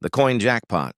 The coin jackpot.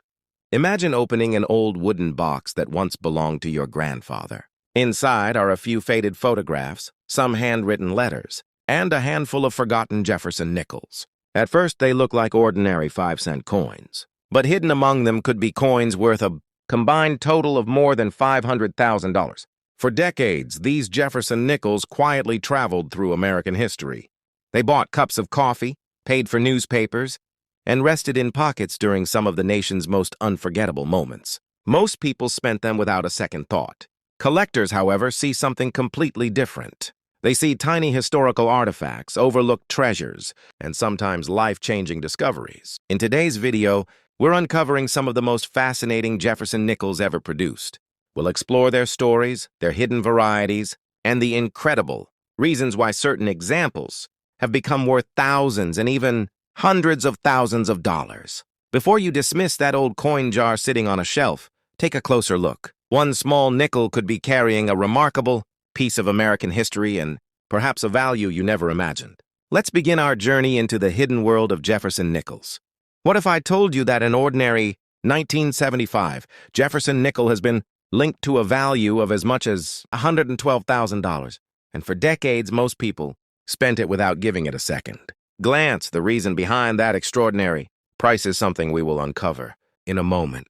Imagine opening an old wooden box that once belonged to your grandfather. Inside are a few faded photographs, some handwritten letters, and a handful of forgotten Jefferson nickels. At first, they look like ordinary 5-cent coins, but hidden among them could be coins worth a combined total of more than $500,000. For decades, these Jefferson nickels quietly traveled through American history. They bought cups of coffee, paid for newspapers, and rested in pockets during some of the nation's most unforgettable moments. Most people spent them without a second thought. Collectors, however, see something completely different. They see tiny historical artifacts, overlooked treasures, and sometimes life-changing discoveries. In today's video, we're uncovering some of the most fascinating Jefferson nickels ever produced. We'll explore their stories, their hidden varieties, and the incredible reasons why certain examples have become worth thousands and even hundreds of thousands of dollars. Before you dismiss that old coin jar sitting on a shelf, take a closer look. One small nickel could be carrying a remarkable piece of American history and perhaps a value you never imagined. Let's begin our journey into the hidden world of Jefferson nickels. What if I told you that an ordinary 1975 Jefferson nickel has been linked to a value of as much as $112,000, and for decades most people spent it without giving it a second glance? The reason behind that extraordinary price is something we will uncover in a moment,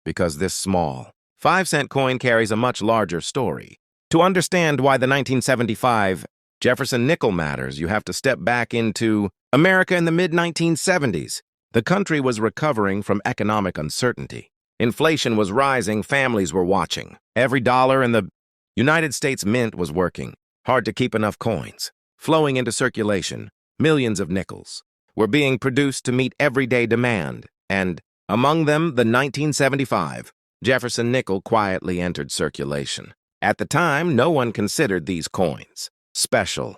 because this small 5-cent coin carries a much larger story. To understand why the 1975 Jefferson nickel matters, you have to step back into America in the mid-1970s. The country was recovering from economic uncertainty. Inflation was rising, families were watching. Every dollar in the United States Mint was working hard to keep enough coins flowing into circulation. Millions of nickels were being produced to meet everyday demand, and among them, the 1975 Jefferson nickel quietly entered circulation. At the time, no one considered these coins special.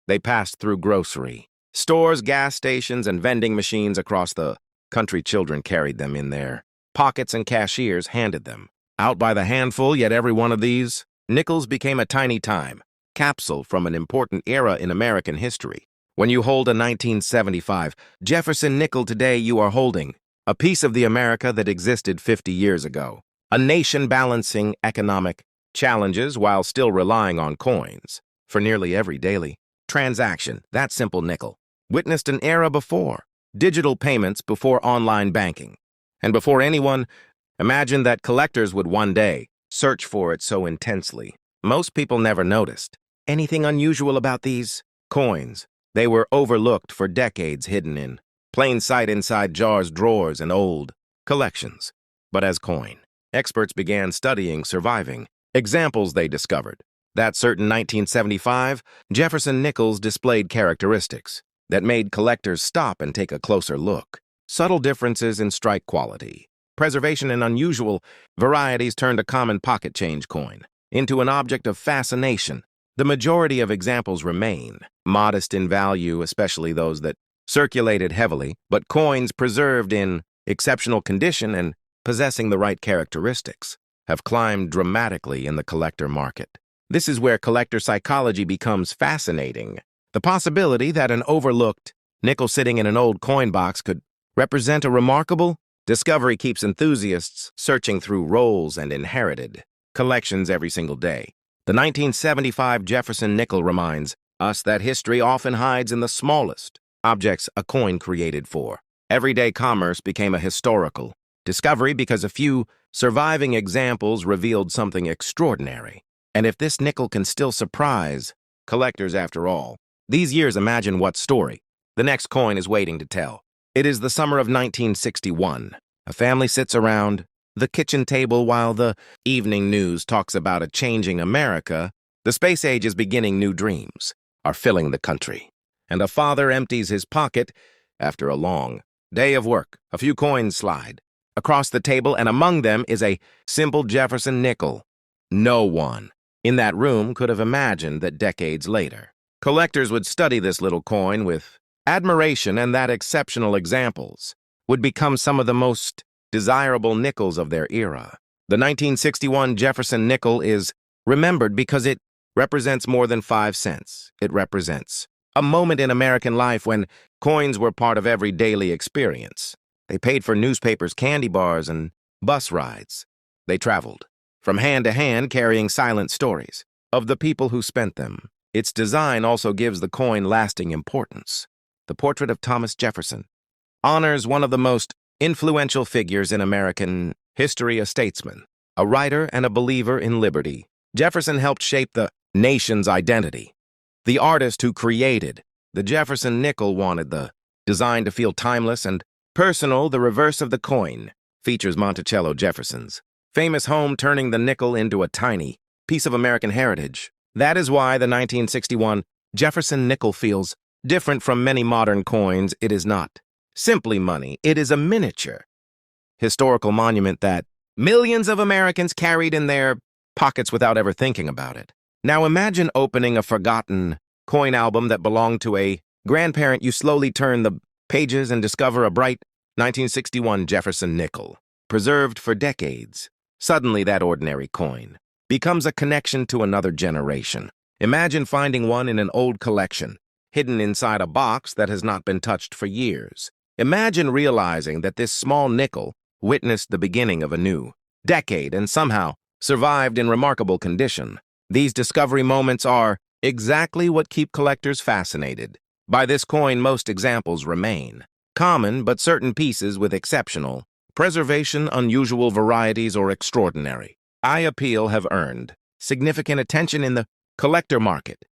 They passed through grocery stores, gas stations, and vending machines across the country. Children carried them in their pockets, and cashiers handed them out by the handful. Yet every one of these nickels became a tiny time capsule from an important era in American history. When you hold a 1975 Jefferson nickel today, you are holding a piece of the America that existed 50 years ago. A nation balancing economic challenges while still relying on coins for nearly every daily transaction. That simple nickel witnessed an era before digital payments, before online banking, and before anyone imagined that collectors would one day search for it so intensely. Most people never noticed anything unusual about these coins. They were overlooked for decades, hidden in plain sight inside jars, drawers, and old collections. But as coin experts began studying surviving examples, they discovered that certain 1975 Jefferson nickels displayed characteristics that made collectors stop and take a closer look. Subtle differences in strike quality, preservation, and unusual varieties turned a common pocket change coin into an object of fascination. The majority of examples remain modest in value, especially those that circulated heavily, but coins preserved in exceptional condition and possessing the right characteristics have climbed dramatically in the collector market. This is where collector psychology becomes fascinating. The possibility that an overlooked nickel sitting in an old coin box could represent a remarkable discovery keeps enthusiasts searching through rolls and inherited collections every single day. The 1975 Jefferson nickel reminds us that history often hides in the smallest objects a coin created for. Everyday commerce became a historical discovery because a few surviving examples revealed something extraordinary. And if this nickel can still surprise collectors after all these years, imagine what story the next coin is waiting to tell. It is the summer of 1961. A family sits around the kitchen table while the evening news talks about a changing America. The space age is beginning, new dreams are filling the country, and a father empties his pocket after a long day of work. A few coins slide across the table, and among them is a simple Jefferson nickel. No one in that room could have imagined that decades later, collectors would study this little coin with admiration, and that exceptional examples would become some of the most desirable nickels of their era. The 1961 Jefferson nickel is remembered because it represents more than 5 cents. It represents a moment in American life when coins were part of every daily experience. They paid for newspapers, candy bars, and bus rides. They traveled, from hand to hand, carrying silent stories of the people who spent them. Its design also gives the coin lasting importance. The portrait of Thomas Jefferson honors one of the most influential figures in American history, a statesman, a writer, and a believer in liberty. Jefferson helped shape the nation's identity. The artist who created the Jefferson Nickel wanted the design to feel timeless and personal. The reverse of the coin features Monticello Jefferson's famous home, turning the nickel into a tiny piece of American heritage. That is why the 1961 Jefferson Nickel feels different from many modern coins. It is not simply money. It is a miniature historical monument that millions of Americans carried in their pockets without ever thinking about it. Now imagine opening a forgotten coin album that belonged to a grandparent. You slowly turn the pages and discover a bright 1961 Jefferson Nickel, preserved for decades. Suddenly, that ordinary coin becomes a connection to another generation. Imagine finding one in an old collection, hidden inside a box that has not been touched for years. Imagine realizing that this small nickel witnessed the beginning of a new decade and somehow survived in remarkable condition. These discovery moments are exactly what keep collectors fascinated. By this coin, most examples remain common, but certain pieces with exceptional preservation, unusual varieties, or extraordinary eye appeal have earned significant attention in the collector market.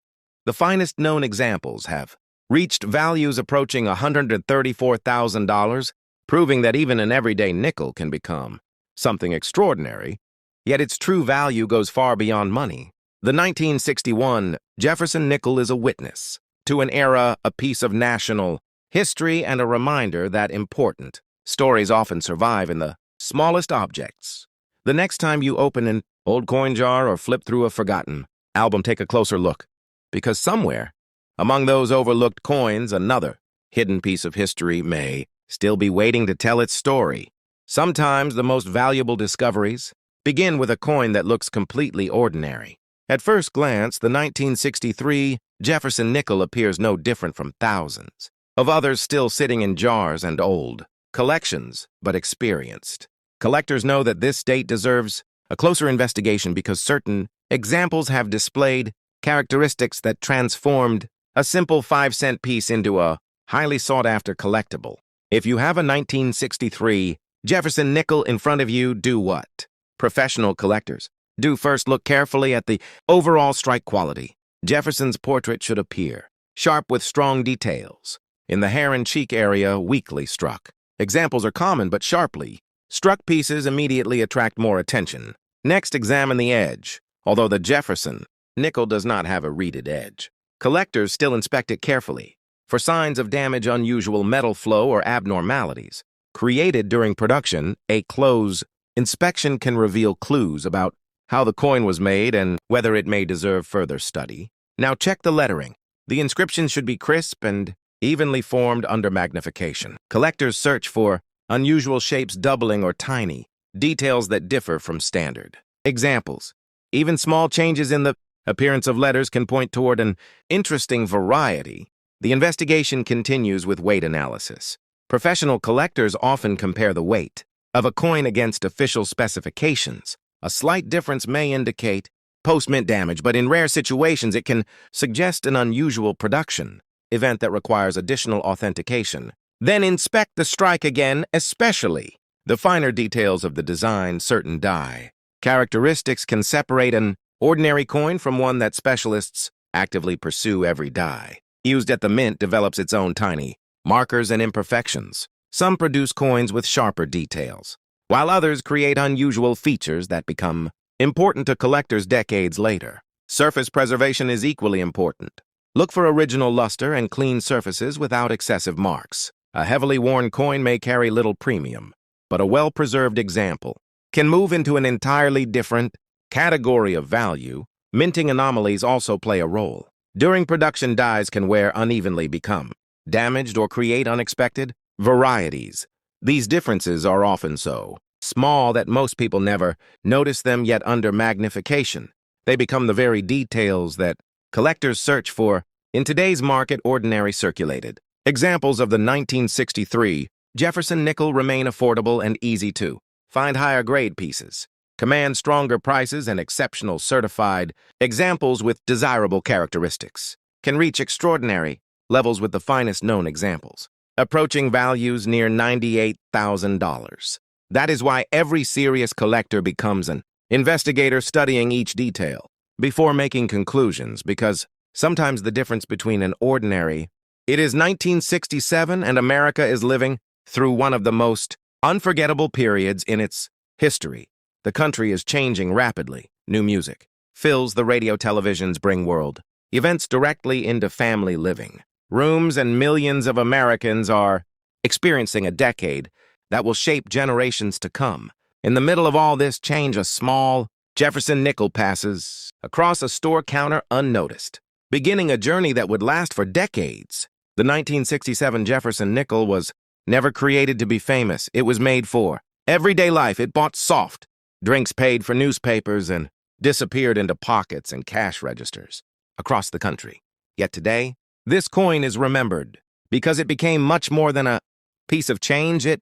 The finest known examples have reached values approaching $134,000, proving that even an everyday nickel can become something extraordinary, yet its true value goes far beyond money. The 1961 Jefferson Nickel is a witness to an era, a piece of national history, and a reminder that important stories often survive in the smallest objects. The next time you open an old coin jar or flip through a forgotten album, take a closer look, because somewhere among those overlooked coins, another hidden piece of history may still be waiting to tell its story. Sometimes the most valuable discoveries begin with a coin that looks completely ordinary. At first glance, the 1963 Jefferson Nickel appears no different from thousands of others still sitting in jars and old collections, but experienced collectors know that this date deserves a closer investigation because certain examples have displayed characteristics that transformed a simple 5-cent piece into a highly sought-after collectible. If you have a 1963 Jefferson Nickel in front of you, do what professional collectors do first: look carefully at the overall strike quality. Jefferson's portrait should appear sharp with strong details. In the hair and cheek area, weakly struck examples are common, but sharply struck pieces immediately attract more attention. Next, examine the edge. Although the Jefferson Nickel does not have a reeded edge, collectors still inspect it carefully for signs of damage, unusual metal flow, or abnormalities created during production. A close inspection can reveal clues about how the coin was made and whether it may deserve further study. Now check the lettering. The inscription should be crisp and evenly formed under magnification. Collectors search for unusual shapes, doubling, or tiny details that differ from standard examples. Even small changes in the appearance of letters can point toward an interesting variety. The investigation continues with weight analysis. Professional collectors often compare the weight of a coin against official specifications. A slight difference may indicate post-mint damage, but in rare situations it can suggest an unusual production event that requires additional authentication. Then inspect the strike again, especially the finer details of the design. Certain die characteristics can separate an ordinary coin from one that specialists actively pursue. Every die used at the mint develops its own tiny markers and imperfections. Some produce coins with sharper details, while others create unusual features that become important to collectors decades later. Surface preservation is equally important. Look for original luster and clean surfaces without excessive marks. A heavily worn coin may carry little premium, but a well-preserved example can move into an entirely different category of value. Minting anomalies also play a role. During production, dies can wear unevenly, become damaged, or create unexpected varieties. These differences are often so small that most people never notice them, yet under magnification, they become the very details that collectors search for. In today's market, ordinary circulated examples of the 1963 Jefferson Nickel remain affordable and easy to find higher grade pieces, command stronger prices and exceptional certified examples with desirable characteristics, can reach extraordinary levels with the finest known examples, approaching values near $98,000. That is why every serious collector becomes an investigator studying each detail before making conclusions, because sometimes the difference between an ordinary, it is 1967 and America is living through one of the most unforgettable periods in its history. The country is changing rapidly. New music fills the radio television's bring world, events directly into family living rooms, and millions of Americans are experiencing a decade that will shape generations to come. In the middle of all this change, a small Jefferson Nickel passes across a store counter unnoticed, beginning a journey that would last for decades. The 1967 Jefferson Nickel was never created to be famous. It was made for everyday life. It bought soft drinks, paid for newspapers, and disappeared into pockets and cash registers across the country. Yet today, this coin is remembered because it became much more than a piece of change. It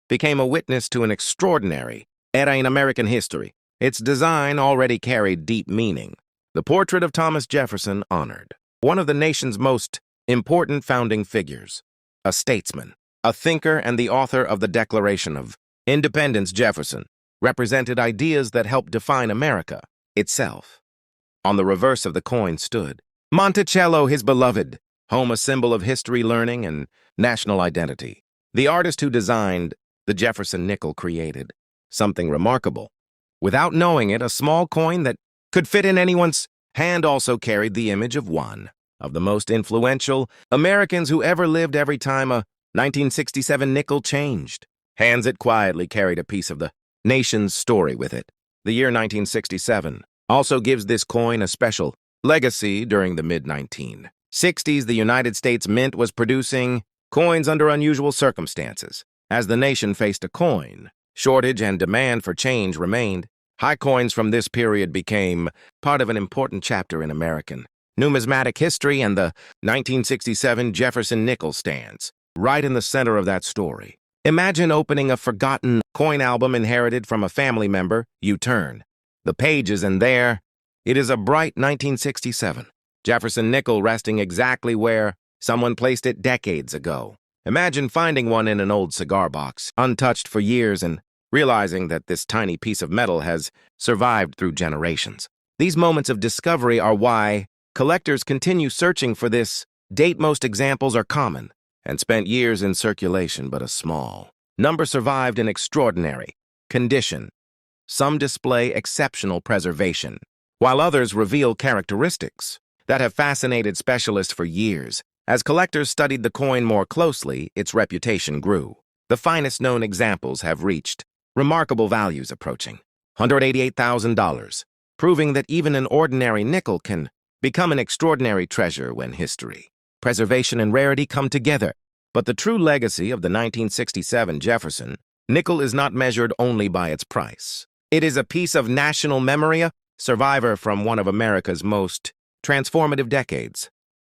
became a witness to an extraordinary era in American history. Its design already carried deep meaning. The portrait of Thomas Jefferson honored one of the nation's most important founding figures, a statesman, a thinker, and the author of the Declaration of Independence. Jefferson represented ideas that helped define America itself. On the reverse of the coin stood Monticello, his beloved home, a symbol of history, learning, and national identity. The artist who designed the Jefferson Nickel created something remarkable. Without knowing it, a small coin that could fit in anyone's hand also carried the image of one of the most influential Americans who ever lived. Every time a 1967 nickel changed hands, it quietly carried a piece of the nation's story with it. The year 1967 also gives this coin a special legacy. During the mid-1960s, the United States Mint was producing coins under unusual circumstances. As the nation faced a coin shortage and demand for change remained, high coins from this period became part of an important chapter in American numismatic history, and the 1967 Jefferson Nickel stands right in the center of that story. Imagine opening a forgotten coin album inherited from a family member. You turn the pages, and there it is, a bright 1967 Jefferson Nickel resting exactly where someone placed it decades ago. Imagine finding one in an old cigar box, untouched for years, and realizing that this tiny piece of metal has survived through generations. These moments of discovery are why collectors continue searching for this date. Most examples are common and spent years in circulation, but a small number survived in extraordinary condition. Some display exceptional preservation, while others reveal characteristics that have fascinated specialists for years. As collectors studied the coin more closely, its reputation grew. The finest known examples have reached remarkable values approaching $188,000, proving that even an ordinary nickel can become an extraordinary treasure when history, preservation, and rarity come together. But the true legacy of the 1967 Jefferson Nickel is not measured only by its price. It is a piece of national memory, a survivor from one of America's most transformative decades.